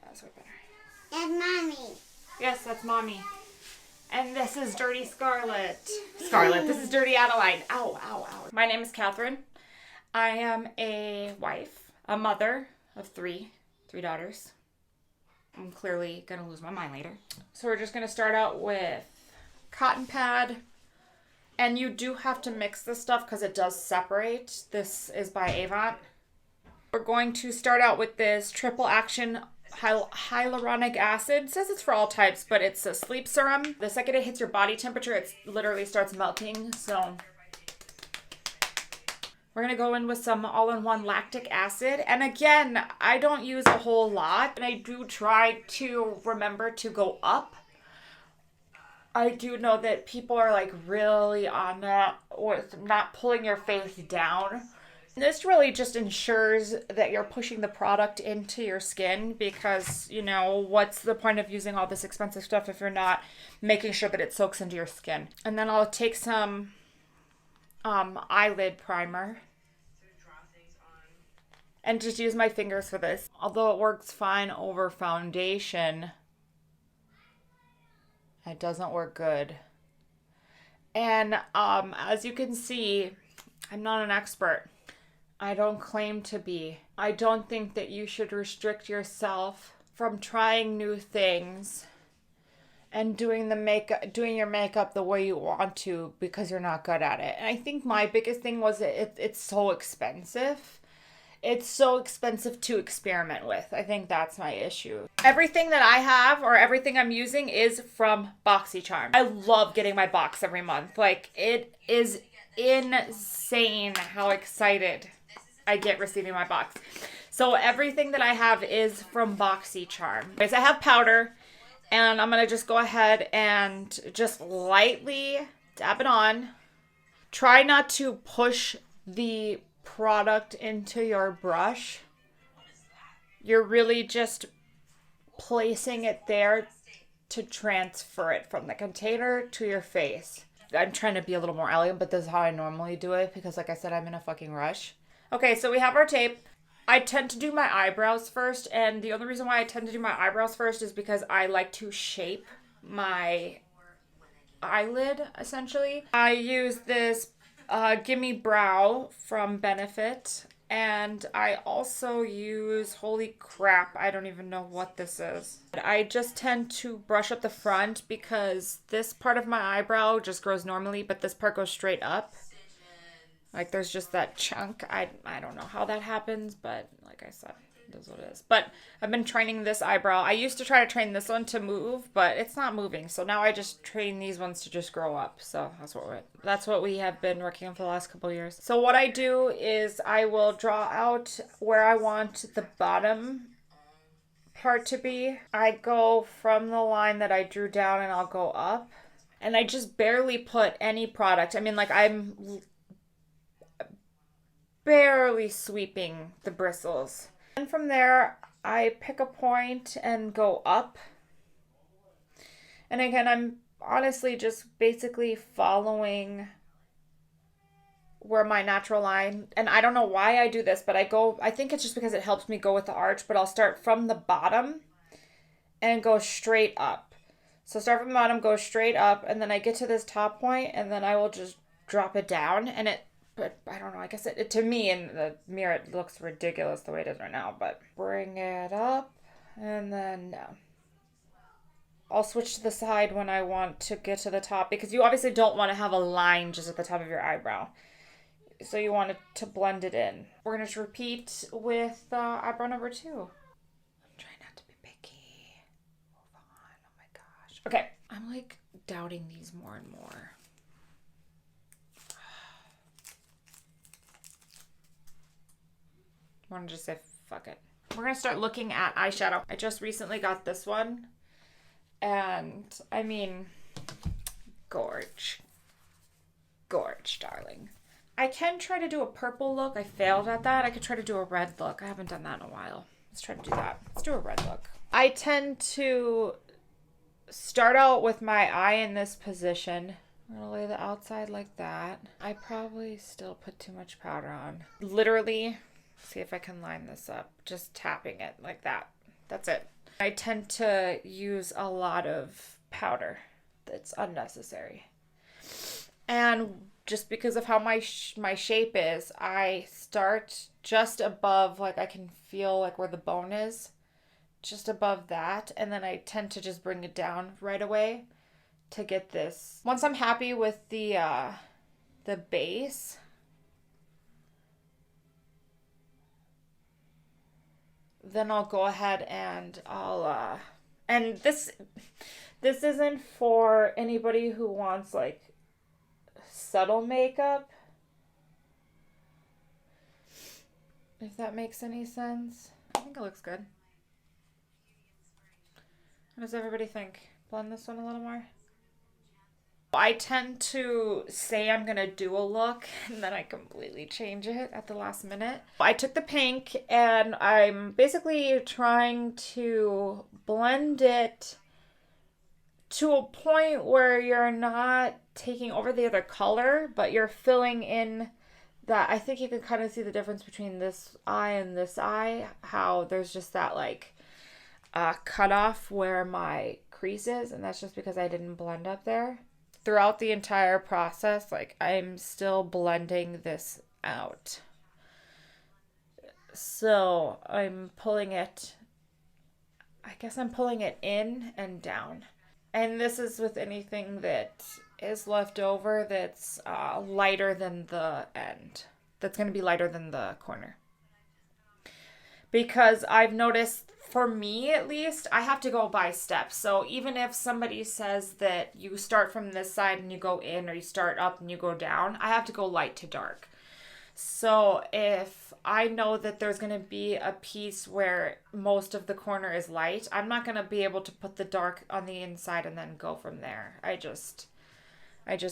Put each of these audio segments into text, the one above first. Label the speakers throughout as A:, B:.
A: That's way better.
B: That's mommy.
A: Yes, that's mommy. And this is Dirty Scarlet. Scarlet, this is Dirty Adeline. Ow, ow, ow. My name is Catherine. I am a wife, a mother of three daughters. I'm clearly going to lose my mind later. So we're just going to start out with cotton pad. And you do have to mix this stuff because it does separate. This is by Avant. We're going to start out with this triple action hyaluronic acid. It says it's for all types, but it's a sleep serum. The second it hits your body temperature, it literally starts melting. So we're going to go in with some all-in-one lactic acid. And again, I don't use a whole lot. And I do try to remember to go up. I do know that people are like really on that with not pulling your face down. This really just ensures that you're pushing the product into your skin because, you know, what's the point of using all this expensive stuff if you're not making sure that it soaks into your skin? And then I'll take some eyelid primer and just use my fingers for this. Although it works fine over foundation, it doesn't work good. And as you can see, I'm not an expert. I don't claim to be. I don't think that you should restrict yourself from trying new things and doing your makeup the way you want to because you're not good at it. And I think my biggest thing was it's so expensive. It's so expensive to experiment with. I think that's my issue. Everything that I have or everything I'm using is from BoxyCharm. I love getting my box every month. Like, it is insane how excited I get receiving my box. So everything that I have is from BoxyCharm. I have powder, and I'm going to just go ahead and just lightly dab it on. Try not to push the product into your brush. You're really just placing it there to transfer it from the container to your face. I'm trying to be a little more elegant, but this is how I normally do it because, like I said, I'm in a fucking rush. Okay, so we have our tape. I tend to do my eyebrows first, and the only reason why I tend to do my eyebrows first is because I like to shape my eyelid, essentially. I use this Gimme Brow from Benefit, and I also use, holy crap, I don't even know what this is. I just tend to brush up the front because this part of my eyebrow just grows normally, but this part goes straight up. Like, there's just that chunk. I don't know how that happens, but like I said, it is what it is. But I've been training this eyebrow. I used to try to train this one to move, but it's not moving. So now I just train these ones to just grow up. So that's what we have been working on for the last couple of years. So what I do is I will draw out where I want the bottom part to be. I go from the line that I drew down and I'll go up. And I just barely put any product. I mean, like, I'm barely sweeping the bristles. And from there, I pick a point and go up. And again, I'm honestly just basically following where my natural line, and I don't know why I do this, but I think it's just because it helps me go with the arch, but I'll start from the bottom and go straight up. So start from the bottom, go straight up, and then I get to this top point, and then I will just drop it down, and but I don't know, I guess it to me in the mirror, it looks ridiculous the way it is right now, but bring it up, and then I'll switch to the side when I want to get to the top, because you obviously don't want to have a line just at the top of your eyebrow. So you want it to blend it in. We're going to repeat with eyebrow number 2. I'm trying not to be picky. Move on. Oh my gosh. Okay. I'm like doubting these more and more. I want to just say fuck it. We're going to start looking at eyeshadow. I just recently got this one. And I mean, gorge. Gorge, darling. I can try to do a purple look. I failed at that. I could try to do a red look. I haven't done that in a while. Let's try to do that. Let's do a red look. I tend to start out with my eye in this position. I'm going to lay the outside like that. I probably still put too much powder on. Literally, see if I can line this up. Just tapping it like that. That's it. I tend to use a lot of powder that's unnecessary. And just because of how my shape is, I start just above, like I can feel like where the bone is, just above that, and then I tend to just bring it down right away to get this. Once I'm happy with the base, then I'll go ahead and I'll and this isn't for anybody who wants like subtle makeup, if that makes any sense. I think it looks good. What does everybody think? Blend this one a little more. I tend to say I'm gonna do a look and then I completely change it at the last minute. I took the pink and I'm basically trying to blend it to a point where you're not taking over the other color, but you're filling in that. I think you can kind of see the difference between this eye and this eye, how there's just that like cutoff where my crease is, and that's just because I didn't blend up there. Throughout the entire process, like I'm still blending this out. So I'm pulling it, I guess I'm pulling it in and down. And this is with anything that is left over that's lighter than the end. That's going to be lighter than the corner. Because I've noticed, for me at least, I have to go by steps. So even if somebody says that you start from this side and you go in, or you start up and you go down, I have to go light to dark. So if I know that there's going to be a piece where most of the corner is light, I'm not going to be able to put the dark on the inside and then go from there. I just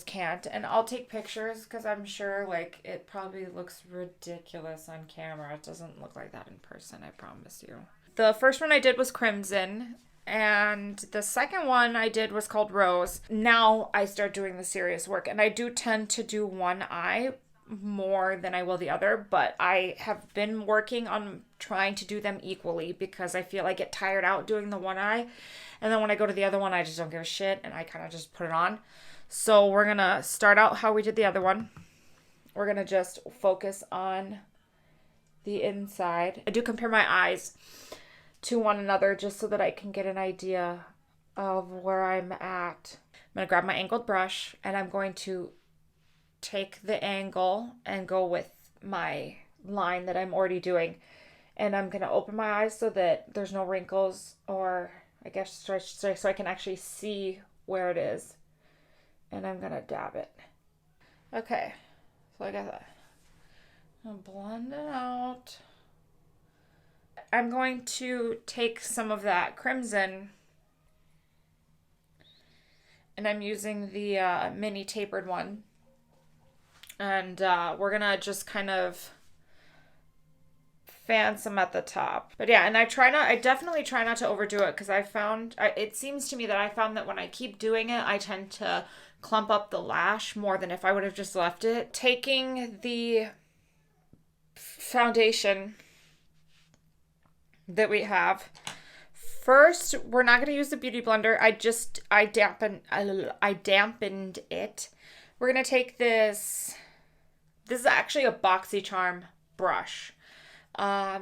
A: can't. And I'll take pictures because I'm sure like it probably looks ridiculous on camera. It doesn't look like that in person, I promise you. The first one I did was crimson, and the second one I did was called rose. Now I start doing the serious work, and I do tend to do one eye more than I will the other, but I have been working on trying to do them equally because I feel I get tired out doing the one eye, and then when I go to the other one I just don't give a shit and I kind of just put it on. So we're gonna start out how we did the other one. We're gonna just focus on the inside. I do compare my eyes to one another just so that I can get an idea of where I'm at. I'm gonna grab my angled brush and I'm going to take the angle and go with my line that I'm already doing, and I'm gonna open my eyes so that there's no wrinkles, or I guess so I can actually see where it is, and I'm gonna dab it. Okay, so I got that. I'm gonna blend it out. I'm going to take some of that crimson, and I'm using the mini tapered one. And we're gonna just kind of fan some at the top. But yeah, and I definitely try not to overdo it, because it seems to me that I found that when I keep doing it, I tend to clump up the lash more than if I would have just left it. Taking the foundation that we have, first, we're not going to use the beauty blender. I dampened it. We're going to take this. This is actually a BoxyCharm brush. I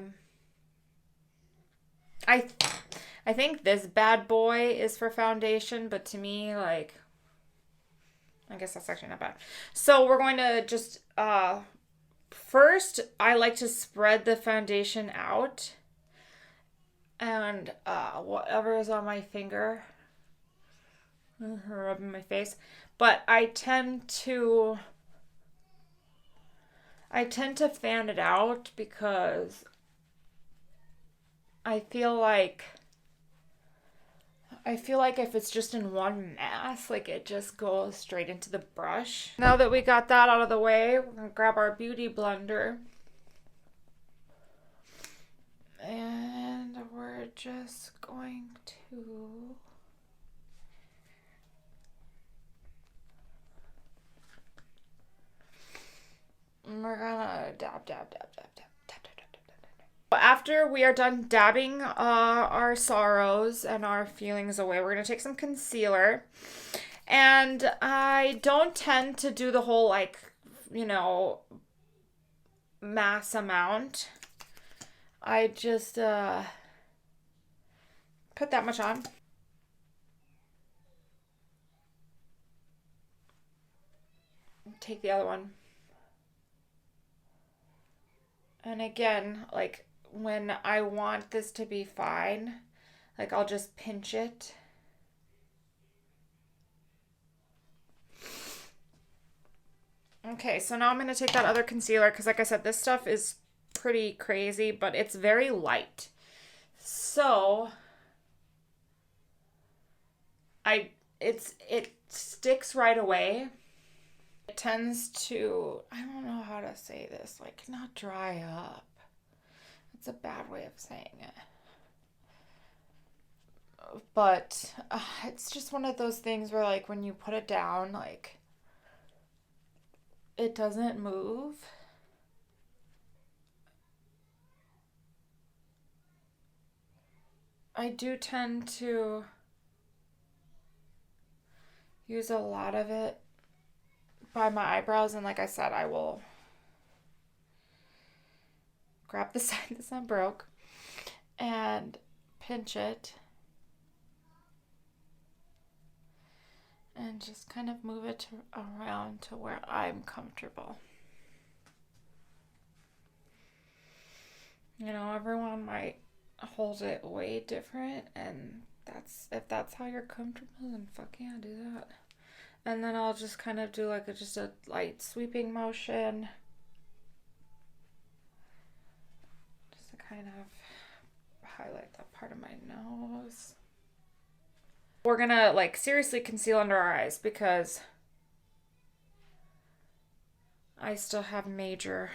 A: think this bad boy is for foundation, but to me, like, I guess that's actually not bad. So we're going to just, first, I like to spread the foundation out, and whatever is on my finger, rubbing my face. But I tend to fan it out because I feel like if it's just in one mass, like it just goes straight into the brush. Now that we got that out of the way, we're gonna grab our beauty blender. And we're just going to we're gonna dab, dab, dab, dab, dab, dab, dab, dab, dab, dab. After we are done dabbing our sorrows and our feelings away, we're going to take some concealer. And I don't tend to do the whole, like, you know, mass amount. I just put that much on. Take the other one. And again, like, when I want this to be fine, like, I'll just pinch it. Okay, so now I'm going to take that other concealer because, like I said, this stuff is pretty crazy, but it's very light. So it sticks right away. It tends to, I don't know how to say this, like, not dry up. It's a bad way of saying it. But it's just one of those things where, like, when you put it down, like, it doesn't move. I do tend to use a lot of it by my eyebrows, and like I said, I will grab the side that's not broke and pinch it and just kind of move it around to where I'm comfortable. You know, everyone might hold it way different, and if that's how you're comfortable, then fuck yeah, do that. And then I'll just kind of do like just a light sweeping motion, just to kind of highlight that part of my nose. We're gonna, like, seriously conceal under our eyes because I still have major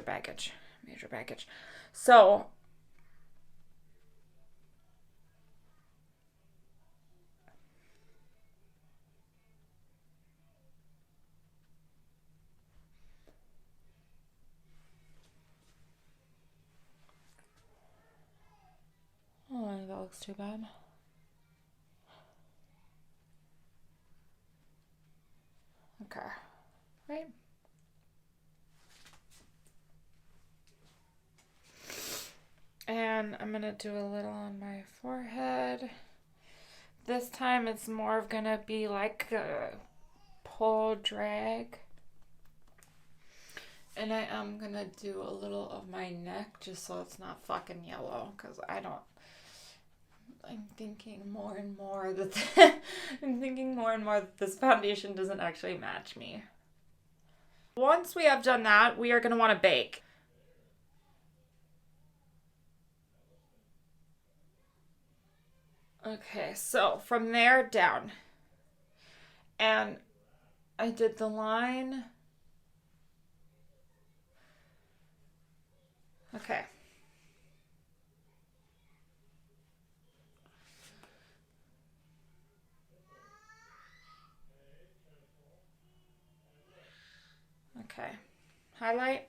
A: baggage. So I don't think that looks too bad. Okay, right? And I'm gonna do a little on my forehead. This time it's more of gonna be like a pull drag. And I am gonna do a little of my neck just so it's not fucking yellow, because I'm thinking more and more that this foundation doesn't actually match me. Once we have done that, we are gonna want to bake. Okay, so from there down, and I did the line. Okay. Okay. Highlight.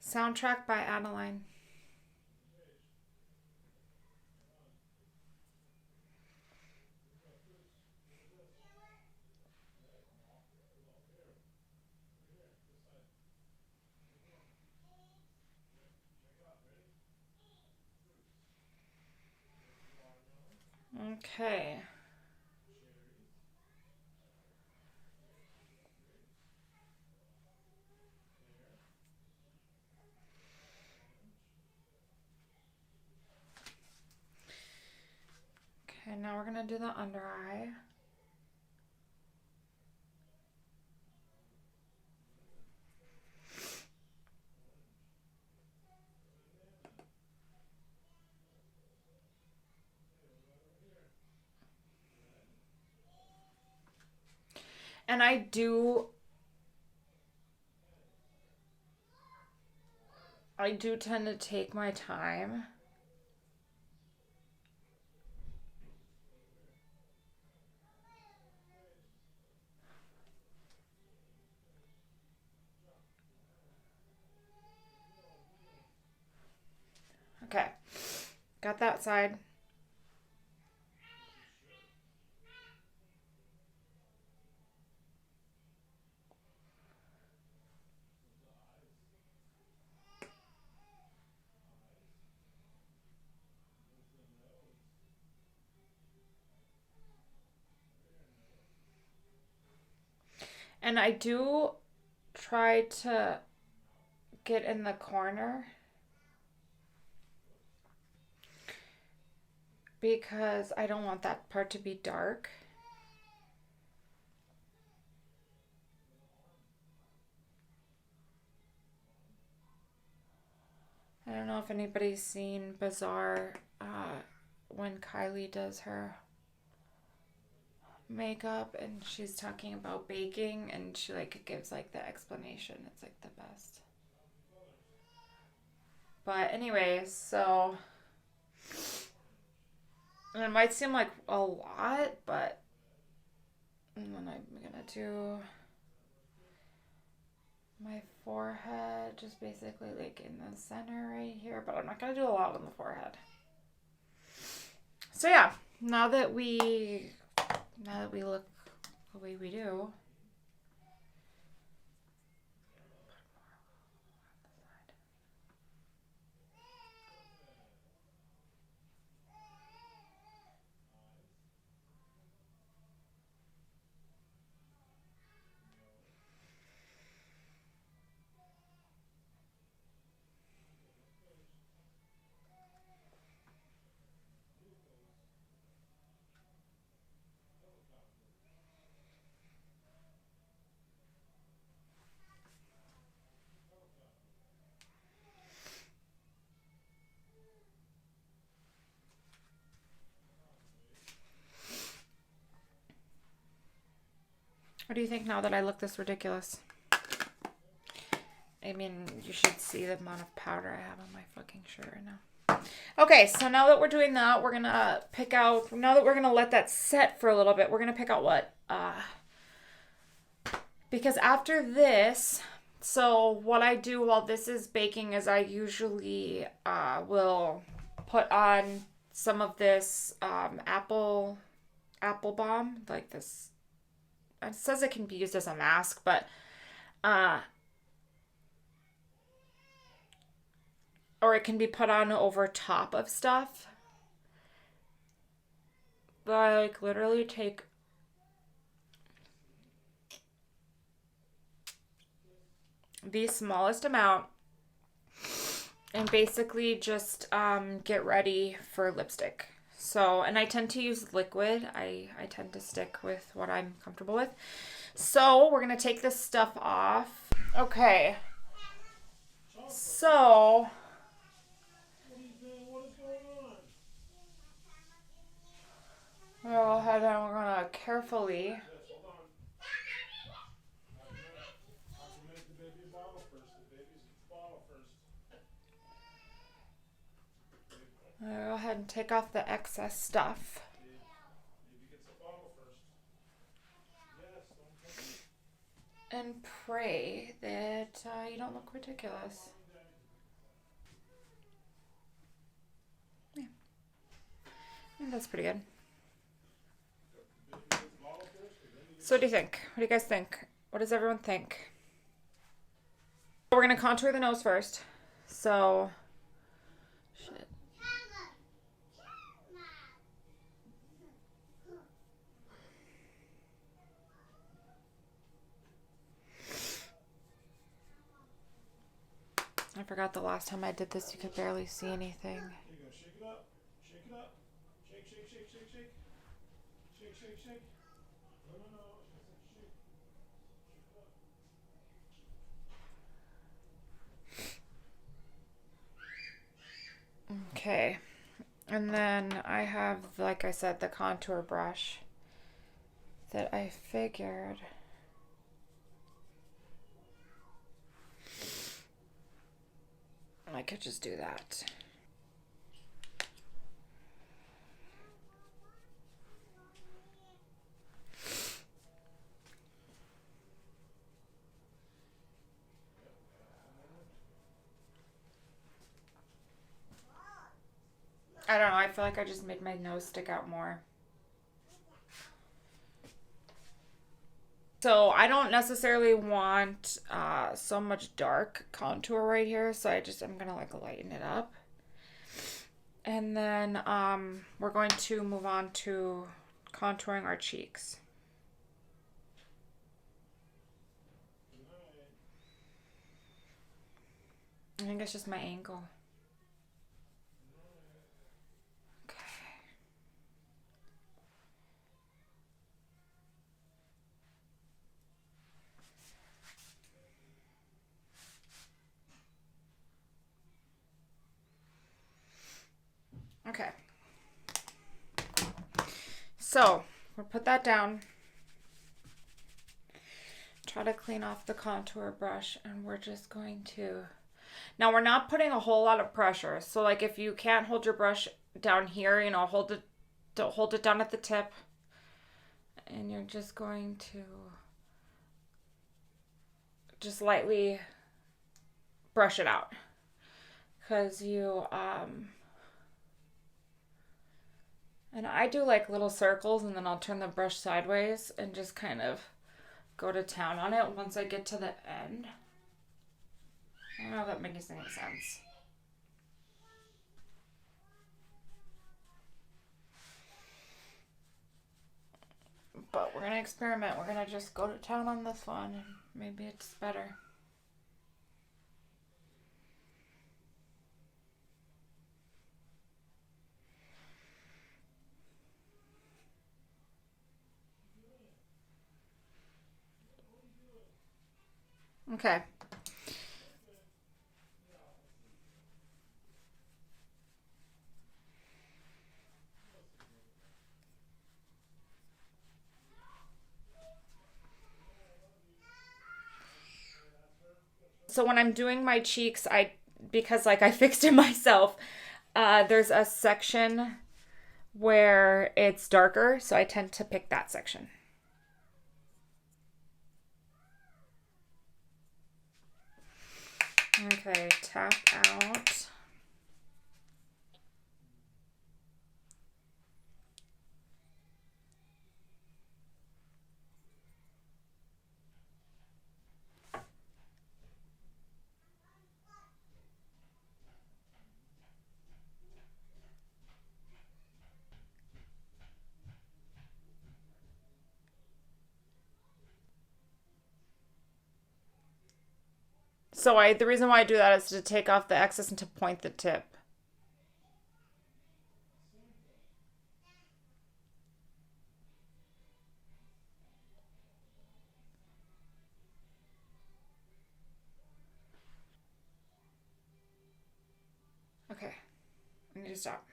A: Soundtrack by Adeline. Okay. Okay, now we're gonna do the under eye. And I do tend to take my time. Okay, got that side. And I do try to get in the corner because I don't want that part to be dark. I don't know if anybody's seen Bazaar when Kylie does her makeup and she's talking about baking and she like gives like the explanation. It's like the best. But anyways, so and it might seem like a lot, but and then I'm gonna do my forehead, just basically like in the center right here, but I'm not gonna do a lot on the forehead. So yeah, now that we look the way we do, what do you think now that I look this ridiculous? I mean, you should see the amount of powder I have on my fucking shirt right now. Okay, so now that we're doing that, we're gonna pick out, now that we're gonna let that set for a little bit, we're gonna pick out what? Because after this, so what I do while this is baking is I usually will put on some of this apple balm, like this. It says it can be used as a mask, but or it can be put on over top of stuff. But I like literally take the smallest amount and basically just get ready for lipstick. So, and I tend to use liquid. I tend to stick with what I'm comfortable with. So we're gonna take this stuff off. Okay. So we'll go ahead and we're gonna carefully go ahead and take off the excess stuff. And pray that you don't look ridiculous. Yeah. I think that's pretty good. So what do you think? What do you guys think? What does everyone think? We're going to contour the nose first. So, shit. I forgot the last time I did this, you could barely see anything.
C: There you go. Shake it up. Shake it up. Shake, shake, shake, shake, shake. Shake, shake, shake. No, no, no. I said shake. Shake it up.
A: Okay. And then I have, like I said, the contour brush that I figured I could just do that. I don't know, I feel like I just made my nose stick out more. So I don't necessarily want so much dark contour right here, so I'm gonna like lighten it up. And then we're going to move on to contouring our cheeks. I think it's just my angle. Okay. So we'll put that down. Try to clean off the contour brush, and we're just going to. Now we're not putting a whole lot of pressure. So like if you can't hold your brush down here, you know, hold it down at the tip, and you're just going to just lightly brush it out, because you and I do like little circles, and then I'll turn the brush sideways and just kind of go to town on it once I get to the end. I don't know if that makes any sense. But we're gonna experiment. We're gonna just go to town on this one, and maybe it's better. Okay. So when I'm doing my cheeks, because like I fixed it myself, there's a section where it's darker, so I tend to pick that section. Okay, tap out. So the reason why I do that is to take off the excess and to point the tip. Okay, I need to stop.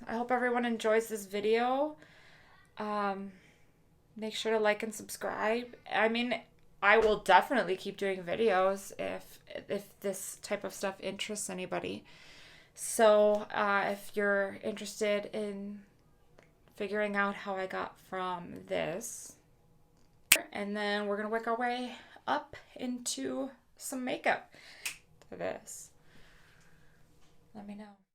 A: I hope everyone enjoys this video. Make sure to like and subscribe. I mean, I will definitely keep doing videos if this type of stuff interests anybody. So if you're interested in figuring out how I got from this, and then we're gonna work our way up into some makeup for this. Let me know.